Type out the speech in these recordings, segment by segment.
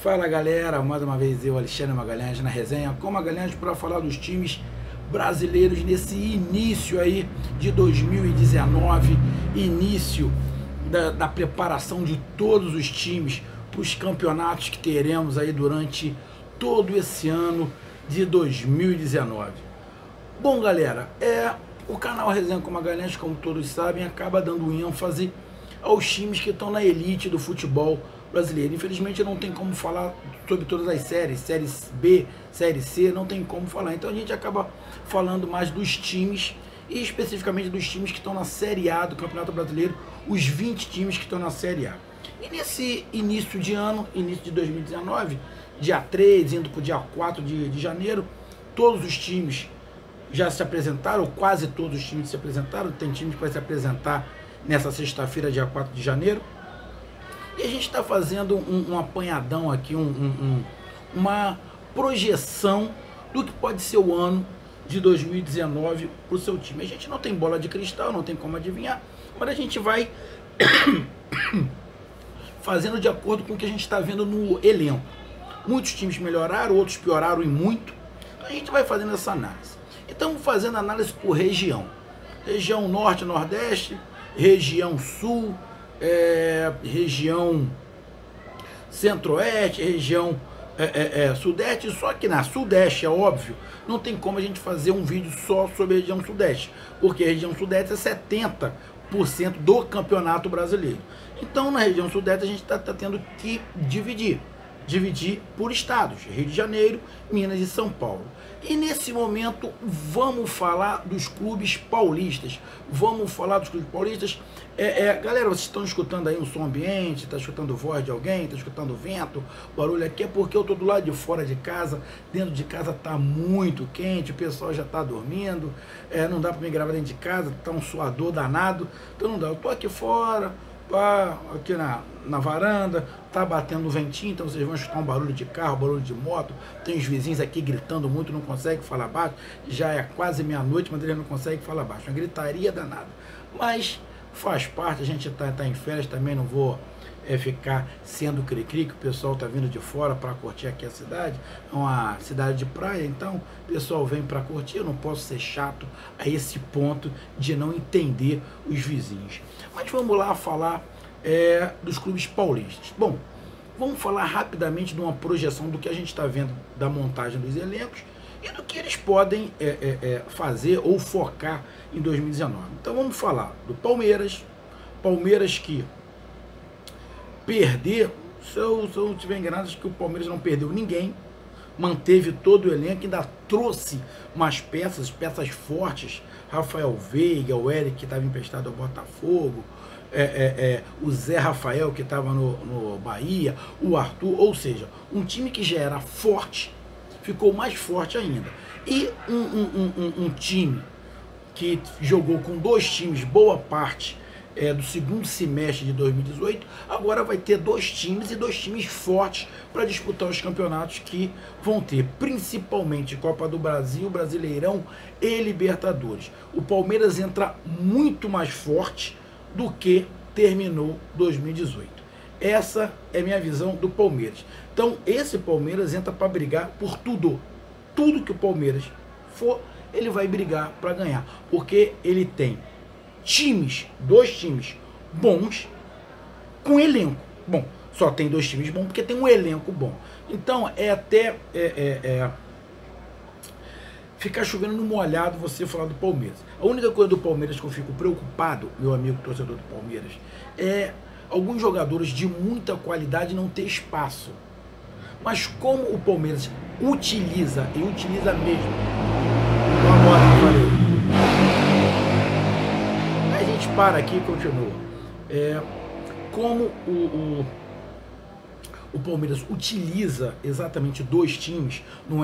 Fala galera, mais uma vez eu, Alexandre Magalhães, na resenha com Magalhães para falar dos times brasileiros nesse início aí de 2019, início da preparação de todos os times para os campeonatos que teremos aí durante todo esse ano de 2019. Bom galera, o canal Resenha com Magalhães, como todos sabem, acaba dando ênfase aos times que estão na elite do futebol brasileiro. Infelizmente não tem como falar sobre todas as séries, série B, série C, não tem como falar. Então a gente acaba falando mais dos times, e especificamente dos times que estão na Série A do Campeonato Brasileiro, os 20 times que estão na Série A. E nesse início de ano, início de 2019, dia 3, indo para o dia 4 de janeiro, todos os times já se apresentaram, ou quase todos os times se apresentaram. Tem time que vai se apresentar nessa sexta-feira, dia 4 de janeiro. E a gente está fazendo um apanhadão aqui, uma projeção do que pode ser o ano de 2019 para o seu time. A gente não tem bola de cristal, não tem como adivinhar, mas a gente vai fazendo de acordo com o que a gente está vendo no elenco. Muitos times melhoraram, outros pioraram e muito. A gente vai fazendo essa análise. Então, fazendo análise por região. Região Norte, Nordeste, região Sul, região Centro-Oeste, região Sudeste. Só que na Sudeste, é óbvio, não tem como a gente fazer um vídeo só sobre a região Sudeste, porque a região Sudeste é 70% do Campeonato Brasileiro. Então na região Sudeste a gente está tendo que dividir por estados, Rio de Janeiro, Minas e São Paulo. E nesse momento vamos falar dos clubes paulistas. Galera, vocês estão escutando aí um som ambiente, está escutando voz de alguém, está escutando vento, barulho aqui, é porque eu estou do lado de fora de casa. Dentro de casa está muito quente, o pessoal já está dormindo, não dá para me gravar dentro de casa, está um suador danado, então não dá. Eu estou aqui fora, aqui na varanda, tá batendo um ventinho, então vocês vão escutar um barulho de carro, barulho de moto. Tem os vizinhos aqui gritando muito, não conseguem falar baixo, já é quase meia-noite, mas eles não conseguem falar baixo, uma gritaria danada. Mas faz parte, a gente tá em férias também, não vou ficar sendo cri-cri, que o pessoal tá vindo de fora para curtir aqui a cidade, é uma cidade de praia, então o pessoal vem para curtir, eu não posso ser chato a esse ponto de não entender os vizinhos. Mas vamos lá falar dos clubes paulistas. Bom, vamos falar rapidamente de uma projeção do que a gente está vendo da montagem dos elencos e do que eles podem fazer ou focar em 2019. Então vamos falar do Palmeiras que perder, se eu não estiver enganado, acho que o Palmeiras não perdeu ninguém, manteve todo o elenco, ainda trouxe umas peças fortes, Rafael Veiga, o Eric que estava emprestado ao Botafogo, o Zé Rafael que estava no Bahia, o Arthur, ou seja, um time que já era forte, ficou mais forte ainda. E um time que jogou com dois times boa parte do segundo semestre de 2018, agora vai ter dois times fortes para disputar os campeonatos que vão ter, principalmente Copa do Brasil, Brasileirão e Libertadores. O Palmeiras entra muito mais forte do que terminou 2018. Essa é a minha visão do Palmeiras. Então esse Palmeiras entra para brigar por tudo que o Palmeiras for, ele vai brigar para ganhar, porque ele tem dois times bons com elenco bom. Só tem dois times bons porque tem um elenco bom. Então ficar chovendo no molhado você falar do Palmeiras. A única coisa do Palmeiras que eu fico preocupado, meu amigo torcedor do Palmeiras, é alguns jogadores de muita qualidade não ter espaço. Mas como o Palmeiras utiliza mesmo, a gente para aqui e continua. Como o Palmeiras utiliza exatamente dois times, não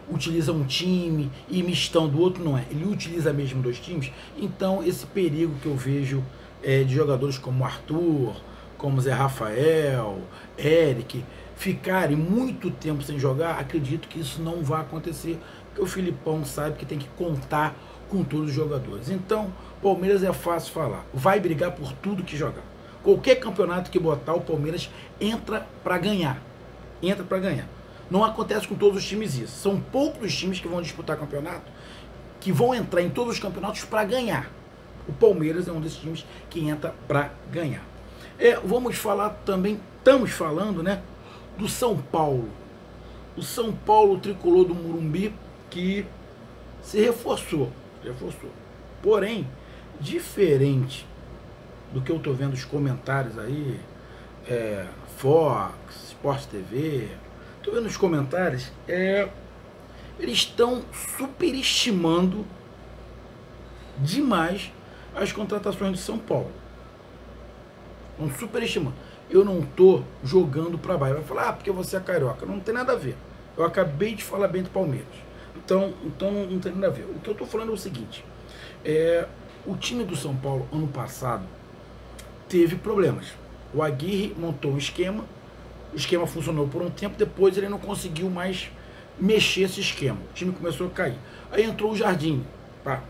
utiliza um time e mistão do outro, não ele utiliza mesmo dois times. Então esse perigo que eu vejo de jogadores como Arthur, como Zé Rafael, Eric, ficarem muito tempo sem jogar, acredito que isso não vai acontecer, porque o Filipão sabe que tem que contar com todos os jogadores. Então Palmeiras é fácil falar, vai brigar por tudo que jogar. Qualquer campeonato que botar, o Palmeiras entra para ganhar. entra para ganhar. Não acontece com todos os times isso. São poucos os times que vão disputar campeonato, que vão entrar em todos os campeonatos para ganhar. O Palmeiras é um desses times que entra para ganhar. Vamos falar também, estamos falando, né, do São Paulo. O São Paulo, o tricolor do Morumbi, que se reforçou. Porém, diferente do que eu estou vendo os comentários aí, Fox, Sport TV, estou vendo os comentários, eles estão superestimando demais as contratações de São Paulo. Estão superestimando. Eu não estou jogando para baixo. Vai falar, porque você é carioca. Não tem nada a ver. Eu acabei de falar bem do Palmeiras. Então não tem nada a ver. O que eu estou falando é o seguinte. O time do São Paulo, ano passado, teve problemas. O Aguirre montou um esquema. O esquema funcionou por um tempo. Depois ele não conseguiu mais mexer esse esquema. O time começou a cair. Aí entrou o Jardim. Pá.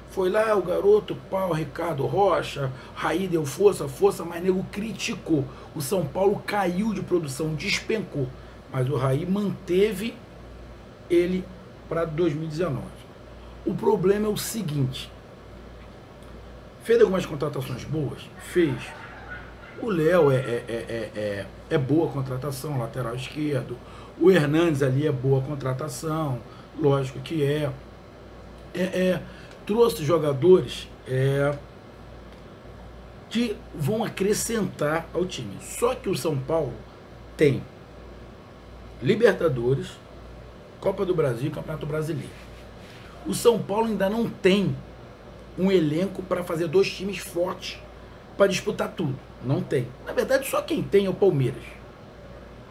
Foi lá o garoto, o Ricardo Rocha, Raí deu força, mas nego criticou. O São Paulo caiu de produção, despencou. Mas o Raí manteve ele para 2019. O problema é o seguinte. Fez algumas contratações boas? Fez. O Léo é boa contratação, lateral esquerdo. O Hernandes ali é boa contratação, lógico que trouxe jogadores que vão acrescentar ao time. Só que o São Paulo tem Libertadores, Copa do Brasil e Campeonato Brasileiro. O São Paulo ainda não tem um elenco para fazer dois times fortes para disputar tudo. Não tem. Na verdade, só quem tem é o Palmeiras.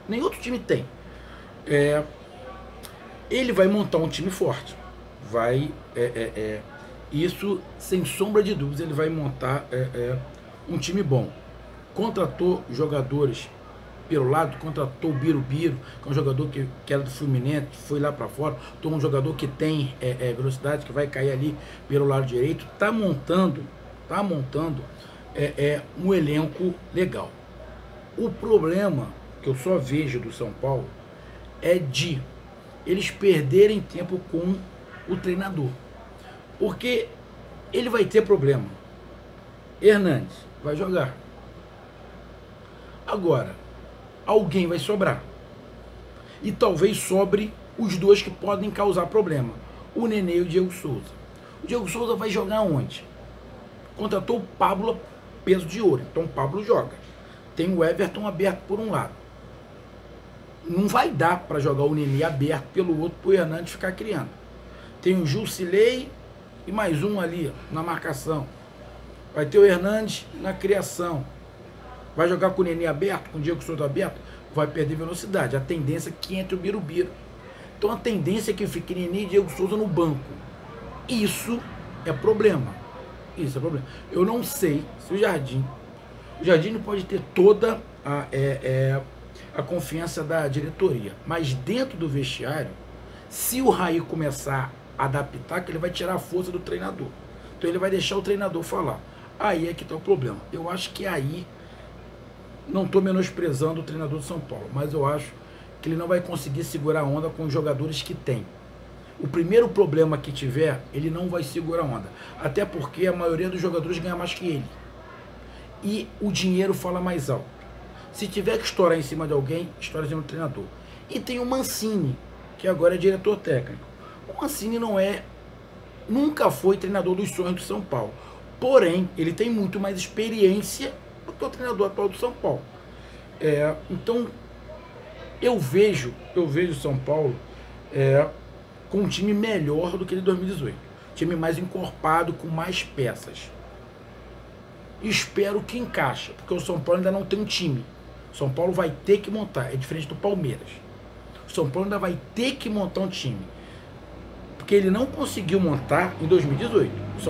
Nem outro time tem. Ele vai montar um time forte. Isso, sem sombra de dúvidas, ele vai montar um time bom. Contratou jogadores pelo lado, contratou o Birubiru, que é um jogador que era do Fluminense, foi lá para fora, um jogador que tem velocidade, que vai cair ali pelo lado direito, está montando um elenco legal. O problema que eu só vejo do São Paulo é de eles perderem tempo com o treinador. Porque ele vai ter problema. Hernandes vai jogar. Agora, alguém vai sobrar. E talvez sobre os dois que podem causar problema. O Nenê e o Diego Souza. O Diego Souza vai jogar onde? Contratou o Pablo peso de ouro. Então o Pablo joga. Tem o Everton aberto por um lado. Não vai dar para jogar o Nenê aberto pelo outro para o Hernandes ficar criando. Tem o Jusilei e mais um ali na marcação. Vai ter o Hernandes na criação. Vai jogar com o Nenê aberto, com o Diego Souza aberto, vai perder velocidade. A tendência é que entre o Birubiru. Então a tendência é que fique Nenê e Diego Souza no banco. Isso é problema. Isso é problema. Eu não sei se o Jardim pode ter toda a confiança da diretoria. Mas dentro do vestiário, se o Raí começar a adaptar, que ele vai tirar a força do treinador. Então ele vai deixar o treinador falar. Aí é que está o problema. Eu acho que aí, não estou menosprezando o treinador de São Paulo, mas eu acho que ele não vai conseguir segurar a onda com os jogadores que tem. O primeiro problema que tiver, ele não vai segurar a onda. Até porque a maioria dos jogadores ganha mais que ele. E o dinheiro fala mais alto. Se tiver que estourar em cima de alguém, estoura em cima do treinador. E tem o Mancini, que agora é diretor técnico. O Mancini nunca foi treinador dos sonhos do São Paulo. Porém, ele tem muito mais experiência do que o treinador atual do São Paulo. Então, eu vejo o São Paulo com um time melhor do que ele de 2018. Time mais encorpado, com mais peças. Espero que encaixe, porque o São Paulo ainda não tem um time. O São Paulo vai ter que montar, é diferente do Palmeiras. O São Paulo ainda vai ter que montar um time. Porque ele não conseguiu montar em 2018. O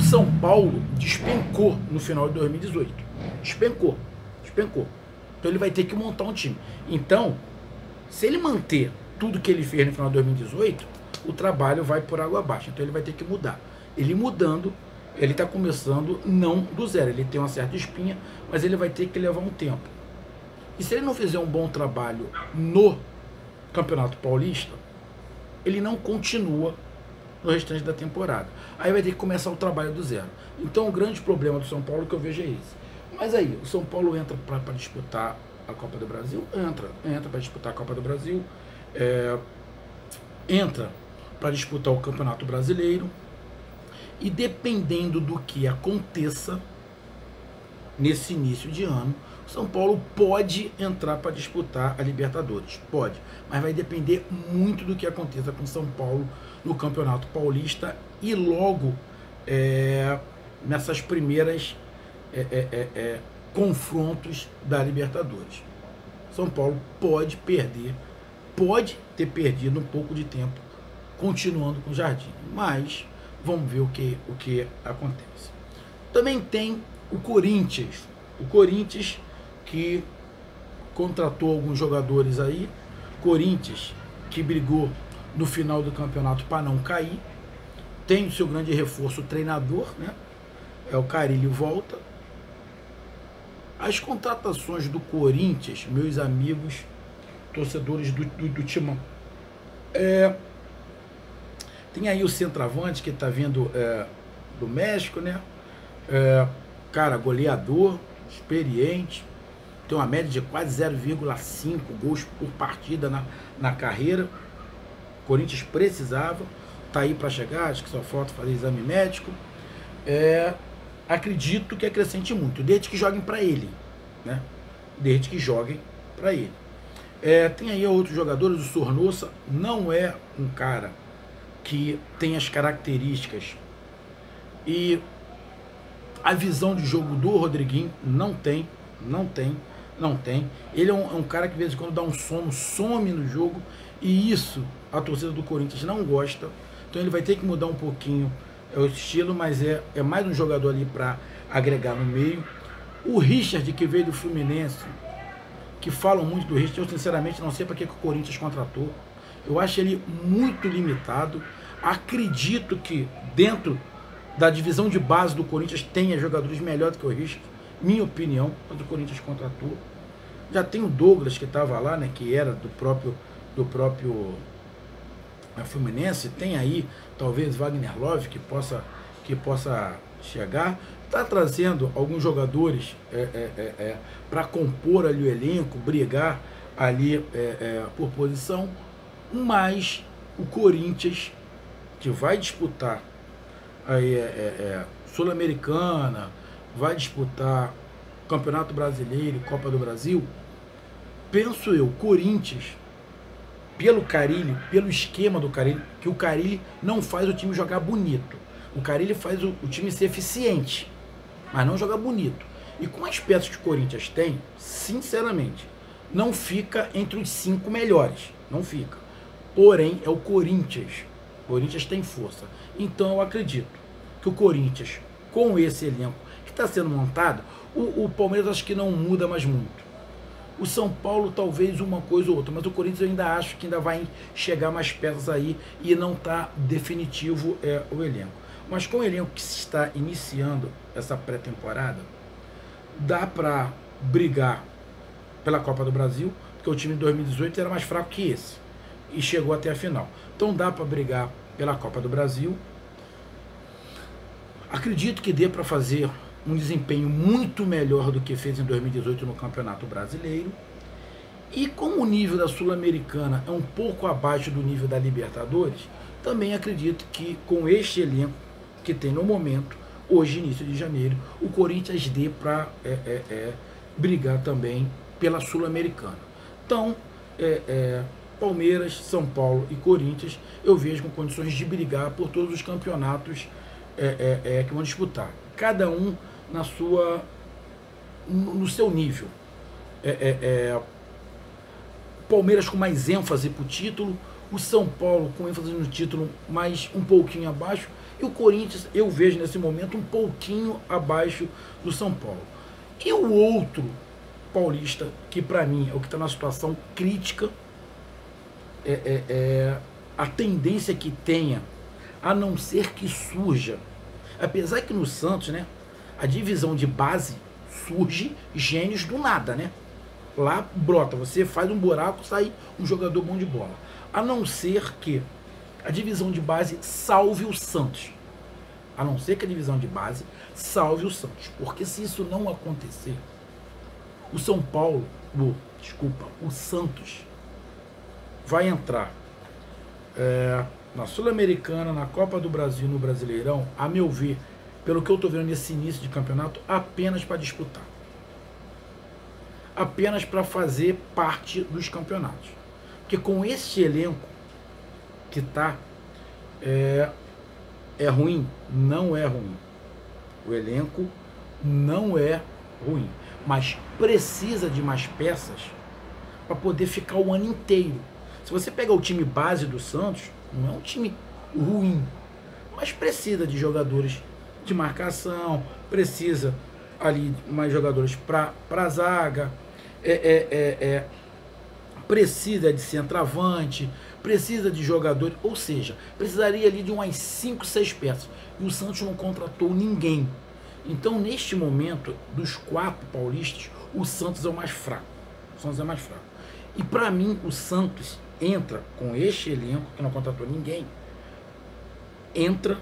São Paulo despencou no final de 2018. Despencou. Então ele vai ter que montar um time. Então, se ele manter tudo que ele fez no final de 2018, o trabalho vai por água abaixo. Então ele vai ter que mudar. Ele mudando, ele está começando não do zero. Ele tem uma certa espinha, mas ele vai ter que levar um tempo. E se ele não fizer um bom trabalho no Campeonato Paulista, ele não continua no restante da temporada. Aí vai ter que começar o trabalho do zero. Então o grande problema do São Paulo que eu vejo é esse. Mas aí, o São Paulo entra para disputar a Copa do Brasil? Entra para disputar a Copa do Brasil, entra para disputar o Campeonato Brasileiro, e dependendo do que aconteça nesse início de ano, o São Paulo pode entrar para disputar a Libertadores, pode, mas vai depender muito do que aconteça com o São Paulo no Campeonato Paulista e logo nessas primeiras confrontos da Libertadores. São Paulo pode ter perdido um pouco de tempo continuando com o Jardim, mas vamos ver o que acontece. Também tem o Corinthians que contratou alguns jogadores aí, Corinthians que brigou no final do campeonato para não cair, tem o seu grande reforço, o treinador, né? O Carille volta. As contratações do Corinthians, meus amigos, torcedores do Timão, tem aí o centroavante que está vindo do México, né? Cara, goleador, experiente, tem uma média de quase 0,5 gols por partida na carreira. O Corinthians precisava, tá aí para chegar, acho que só falta fazer exame médico. Acredito que acrescente muito, desde que joguem para ele, né? Desde que joguem para ele. Tem aí outros jogadores, o Sornosa não é um cara que tem as características e a visão de jogo do Rodriguinho, não tem. Ele é um cara que de vez em quando dá um sono, some no jogo, e isso a torcida do Corinthians não gosta, então ele vai ter que mudar um pouquinho o estilo, mas é mais um jogador ali para agregar no meio. O Richard, que veio do Fluminense, que falam muito do Richard, eu sinceramente não sei para que o Corinthians contratou. Eu acho ele muito limitado. Acredito que dentro da divisão de base do Corinthians tenha jogadores melhores que o Richard, minha opinião, quando o Corinthians contratou. Já tem o Douglas que estava lá, né, que era do próprio Fluminense. Tem aí talvez Wagner Love que possa chegar. Está trazendo alguns jogadores para compor ali o elenco, brigar ali por posição, mas o Corinthians, que vai disputar Sul-Americana, vai disputar Campeonato Brasileiro e Copa do Brasil, penso eu, Corinthians, pelo Carille, pelo esquema do Carille, que o Carille não faz o time jogar bonito, o Carille faz o time ser eficiente, mas não joga bonito. E com as peças que o Corinthians tem, sinceramente, não fica entre os 5 melhores, não fica. Porém, é o Corinthians. O Corinthians tem força. Então eu acredito que o Corinthians, com esse elenco que está sendo montado, o Palmeiras acho que não muda mais muito. O São Paulo talvez uma coisa ou outra, mas o Corinthians eu ainda acho que ainda vai chegar mais peças aí e não está definitivo o elenco. Mas com o elenco que se está iniciando essa pré-temporada, dá para brigar pela Copa do Brasil, porque o time de 2018 era mais fraco que esse e chegou até a final. Então dá para brigar pela Copa do Brasil. Acredito que dê para fazer um desempenho muito melhor do que fez em 2018 no Campeonato Brasileiro. E como o nível da Sul-Americana é um pouco abaixo do nível da Libertadores, também acredito que com este elenco que tem no momento, hoje, início de janeiro, o Corinthians dê para brigar também pela Sul-Americana. Então, Palmeiras, São Paulo e Corinthians, eu vejo com condições de brigar por todos os campeonatos que vão disputar. Cada um no seu nível. Palmeiras com mais ênfase para o título, o São Paulo com ênfase no título, mas um pouquinho abaixo, e o Corinthians eu vejo nesse momento um pouquinho abaixo do São Paulo. E o outro paulista, que para mim é o que está na situação crítica, a tendência que tenha, a não ser que surja, apesar que no Santos, né, a divisão de base surge gênios do nada, né? Lá brota, você faz um buraco, sai um jogador bom de bola. A não ser que a divisão de base salve o Santos. A não ser que a divisão de base salve o Santos. Porque se isso não acontecer, o o Santos vai entrar na Sul-Americana, na Copa do Brasil, no Brasileirão, a meu ver, pelo que eu estou vendo nesse início de campeonato, apenas para disputar. Apenas para fazer parte dos campeonatos. Porque com esse elenco que tá, é ruim? Não é ruim. O elenco não é ruim. Mas precisa de mais peças para poder ficar o ano inteiro. Se você pegar o time base do Santos, não é um time ruim, mas precisa de jogadores de marcação, precisa ali mais jogadores para a zaga, precisa de centroavante, precisa de jogadores, ou seja, precisaria ali de umas 5, 6 peças. E o Santos não contratou ninguém. Então, neste momento, dos 4 paulistas, o Santos é o mais fraco. O Santos é o mais fraco. E para mim, o Santos entra com este elenco, que não contratou ninguém, entra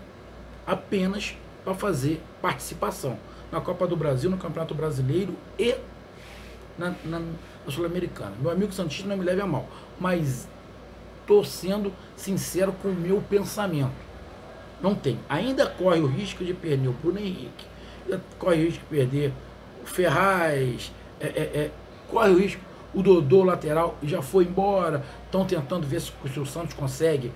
apenas para fazer participação na Copa do Brasil, no Campeonato Brasileiro e na Sul-Americana. Meu amigo santista, não me leve a mal, mas estou sendo sincero com o meu pensamento. Não tem. Ainda corre o risco de perder o Bruno Henrique, corre o risco de perder o Ferraz, corre o risco, o Dodô lateral já foi embora, estão tentando ver se o Santos consegue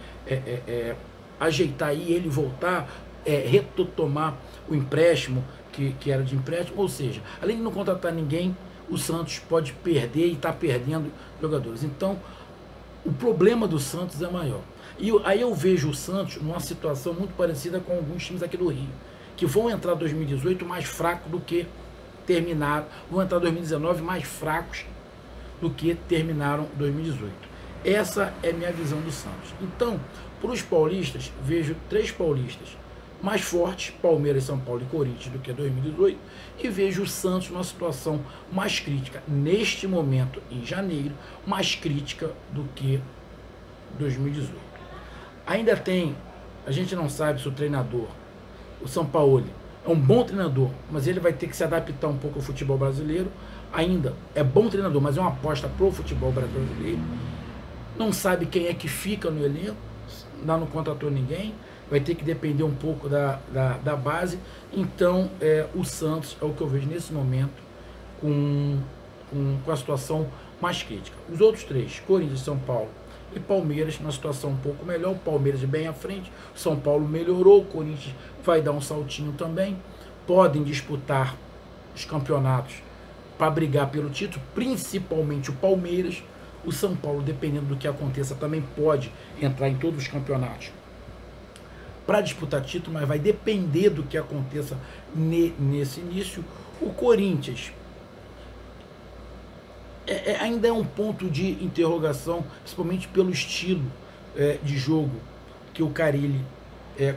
ajeitar aí, ele voltar, retomar o empréstimo que era de empréstimo, ou seja, além de não contratar ninguém, o Santos pode perder e está perdendo jogadores. Então, o problema do Santos é maior. E aí eu vejo o Santos numa situação muito parecida com alguns times aqui do Rio, que vão entrar 2018 mais fracos do que terminaram, vão entrar 2019 mais fracos do que terminaram 2018. Essa é minha visão do Santos. Então, para os paulistas, vejo 3 paulistas mais fortes, Palmeiras, São Paulo e Corinthians, do que 2018, e vejo o Santos numa situação mais crítica, neste momento, em janeiro, mais crítica do que 2018. Ainda tem, a gente não sabe se o treinador, o Sampaoli, é um bom treinador, mas ele vai ter que se adaptar um pouco ao futebol brasileiro. Ainda é bom treinador, mas é uma aposta pro futebol brasileiro. Não sabe quem é que fica no elenco, não contratou ninguém, vai ter que depender um pouco da base. Então, o Santos é o que eu vejo nesse momento com a situação mais crítica. Os outros 3, Corinthians, São Paulo e Palmeiras, numa situação um pouco melhor. O Palmeiras bem à frente, o São Paulo melhorou, o Corinthians vai dar um saltinho também. Podem disputar os campeonatos para brigar pelo título, principalmente o Palmeiras. O São Paulo, dependendo do que aconteça, também pode entrar em todos os campeonatos para disputar título, mas vai depender do que aconteça nesse início. O Corinthians ainda é um ponto de interrogação, principalmente pelo estilo de jogo que o Carille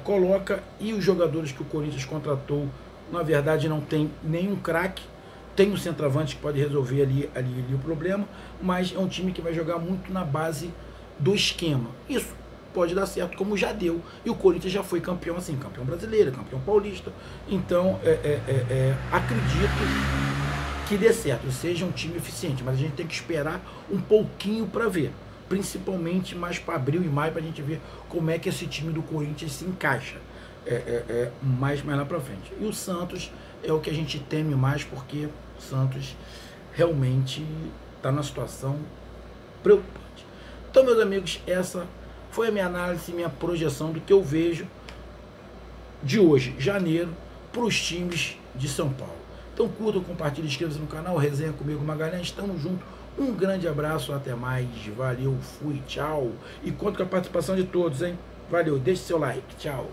coloca, e os jogadores que o Corinthians contratou, na verdade, não tem nenhum craque. Tem um centroavante que pode resolver ali o problema, mas é um time que vai jogar muito na base do esquema. Isso pode dar certo, como já deu, e o Corinthians já foi campeão, assim, campeão brasileiro, campeão paulista. Então, acredito que dê certo, seja um time eficiente, mas a gente tem que esperar um pouquinho para ver, principalmente mais para abril e maio, para a gente ver como é que esse time do Corinthians se encaixa mais lá para frente. E o Santos é o que a gente teme mais, porque o Santos realmente está numa situação preocupante. Então, meus amigos, essa foi a minha análise, minha projeção do que eu vejo de hoje, janeiro, para os times de São Paulo. Então curta, compartilhe, inscreva-se no canal, resenha comigo, Magalhães, estamos juntos, um grande abraço, até mais, valeu, fui, tchau, e conto com a participação de todos, hein, valeu, deixe seu like, tchau.